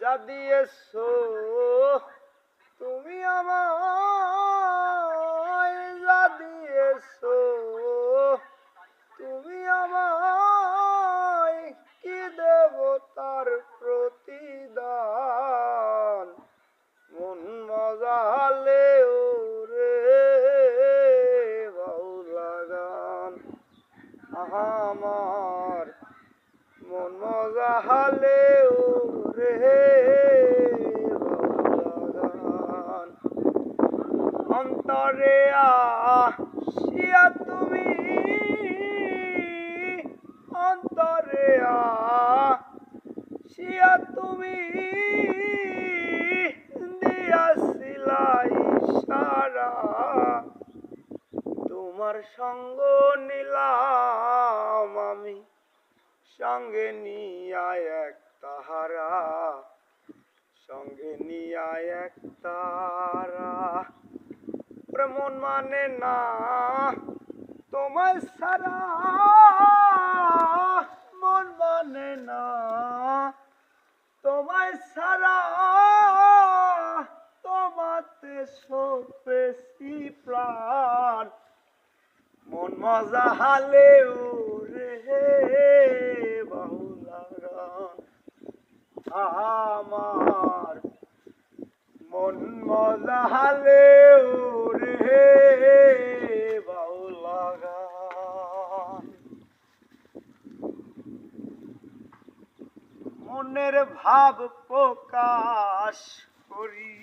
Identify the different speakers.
Speaker 1: যা দিয়েছো তুমি আমায়, যা দিয়েছো তুমি আমায়, কি দেব তার প্রতিদান। মন মজালে ওরে বাউলা গান, আমার মন মজালে ওরে বাউলা গান। অন্তরে আসিয়া তুমি, অন্তরে আসিয়া তুমি দিয়াছিলা ইশারা, তোমার সঙ্গ নিলাম আমি, সঙ্গে নিয়া এক তাহারা, সঙ্গে নিয়া এক তারা। মন মানে না তোমায় সারা, মন মানে না তোমায় সারা, তোমাতে সপেছি প্রাণ। মন মজা হালে রে বাউলা গান, আমার মন মজা হালে রে বাউলা গান। মনের ভাব প্রকাশ করি